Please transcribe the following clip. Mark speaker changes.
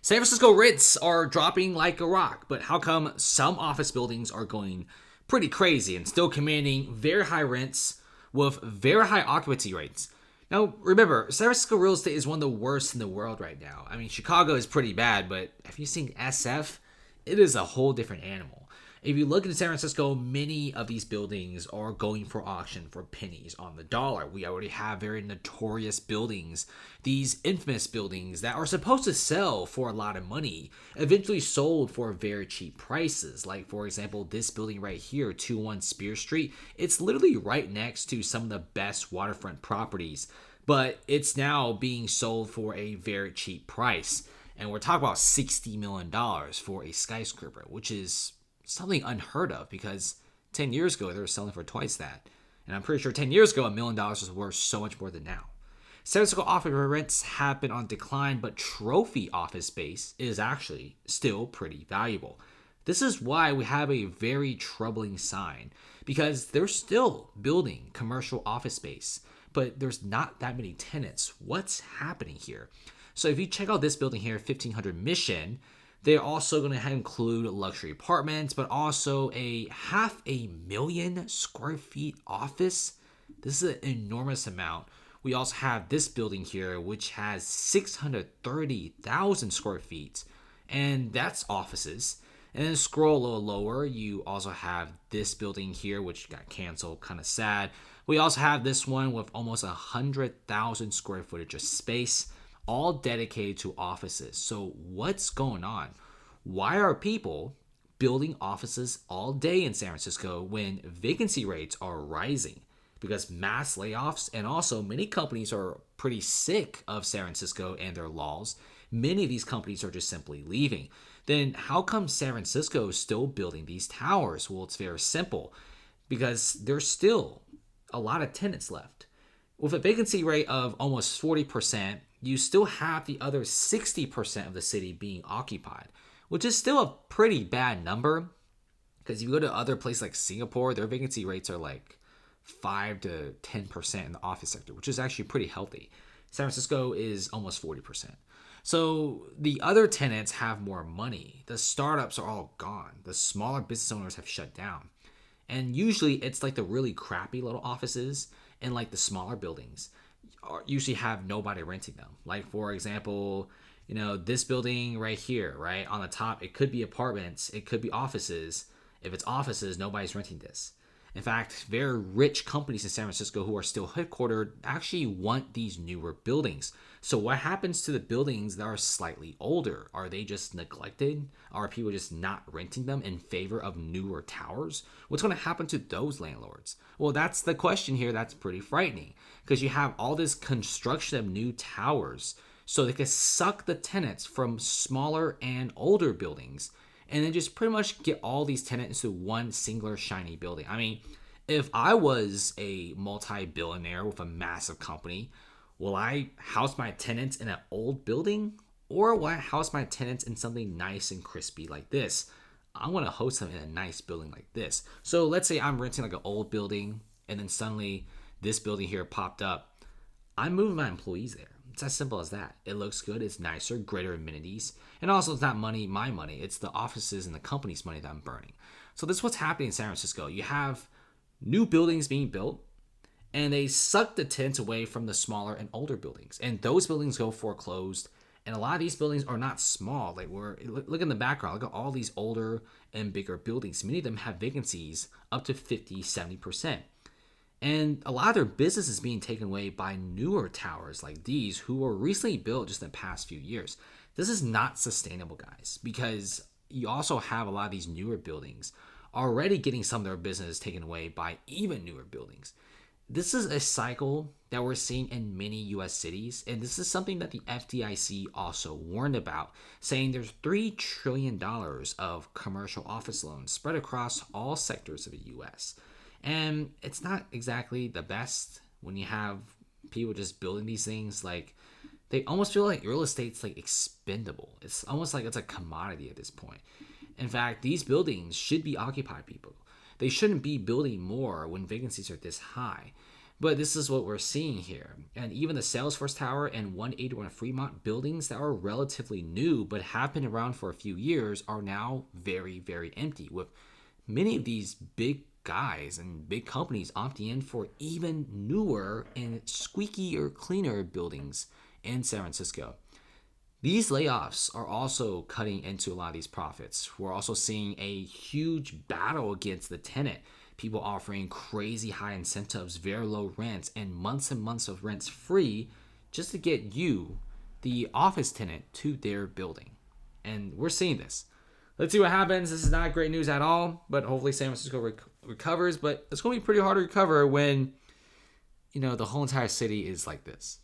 Speaker 1: San Francisco rents are dropping like a rock, but how come some office buildings are going pretty crazy and still commanding very high rents with very high occupancy rates? Now, remember, San Francisco real estate is one of the worst in the world right now. I mean, Chicago is pretty bad, but have you seen SF? It is a whole different animal. If you look at San Francisco, many of these buildings are going for auction for pennies on the dollar. We already have very notorious buildings, these infamous buildings that are supposed to sell for a lot of money, eventually sold for very cheap prices. Like, for example, this building right here, 21 Spear Street, it's literally right next to some of the best waterfront properties, but it's now being sold for a very cheap price. And we're talking about $60 million for a skyscraper, which is something unheard of because 10 years ago they were selling for twice that. And I'm pretty sure 10 years ago, $1 million was worth so much more than now. San Francisco office rents have been on decline, but trophy office space is actually still pretty valuable. This is why we have a very troubling sign, because they're still building commercial office space, but there's not that many tenants. What's happening here? So if you check out this building here, 1500 Mission, they're also going to include luxury apartments, but also a 500,000 square feet office. This is an enormous amount. We also have this building here, which has 630,000 square feet, and that's offices. And then scroll a little lower, you also have this building here, which got canceled, kind of sad. We also have this one with almost 100,000 square footage of space, all dedicated to offices. So what's going on? Why are people building offices all day in San Francisco when vacancy rates are rising? Because mass layoffs, and also many companies are pretty sick of San Francisco and their laws. Many of these companies are just simply leaving. Then how come San Francisco is still building these towers? Well, it's very simple. Because there's still a lot of tenants left. With a vacancy rate of almost 40%, you still have the other 60% of the city being occupied, which is still a pretty bad number. Because if you go to other places like Singapore, their vacancy rates are like 5 to 10% in the office sector, which is actually pretty healthy. San Francisco is almost 40%. So the other tenants have more money. The startups are all gone. The smaller business owners have shut down. And usually it's like the really crappy little offices and like the smaller buildings usually have nobody renting them. Like, for example, this building right here, right on the top, it could be apartments, it could be offices. If it's offices, nobody's renting this. In fact, very rich companies in San Francisco who are still headquartered actually want these newer buildings. So what happens to the buildings that are slightly older? Are they just neglected? Are people just not renting them in favor of newer towers? What's going to happen to those landlords? Well, that's the question here. That's pretty frightening because you have all this construction of new towers so they can suck the tenants from smaller and older buildings and then just pretty much get all these tenants into one singular shiny building. I mean, if I was a multi-billionaire with a massive company, will I house my tenants in an old building, or will I house my tenants in something nice and crispy like this? I want to host them in a nice building like this. So let's say I'm renting like an old building, and then suddenly this building here popped up. I'm moving my employees there. It's as simple as that. It looks good, it's nicer, greater amenities, and also it's not my money, it's the offices and the company's money that I'm burning. So this is what's happening in San Francisco. You have new buildings being built, and they suck the tenants away from the smaller and older buildings, and those buildings go foreclosed. And a lot of these buildings are not small. Like, look in the background, look at all these older and bigger buildings. Many of them have vacancies up to 50-70%. And a lot of their business is being taken away by newer towers like these who were recently built just in the past few years. This is not sustainable, guys, because you also have a lot of these newer buildings already getting some of their business taken away by even newer buildings. This is a cycle that we're seeing in many U.S. cities, and this is something that the FDIC also warned about, saying there's $3 trillion of commercial office loans spread across all sectors of the U.S., and it's not exactly the best when you have people just building these things. Like, they almost feel like real estate's like expendable. It's almost like it's a commodity at this point. In fact, these buildings should be occupied people. They shouldn't be building more when vacancies are this high. But this is what we're seeing here. And even the Salesforce Tower and 181 Fremont buildings that are relatively new but have been around for a few years are now very, very empty, with many of these big guys and big companies opting in for even newer and squeakier, cleaner buildings in San Francisco. These layoffs are also cutting into a lot of these profits. We're also seeing a huge battle against the tenant. People offering crazy high incentives, very low rents, and months of rents free just to get you, the office tenant, to their building. And we're seeing this. Let's see what happens. This is not great news at all, but hopefully San Francisco recovers. But it's going to be pretty hard to recover when, the whole entire city is like this.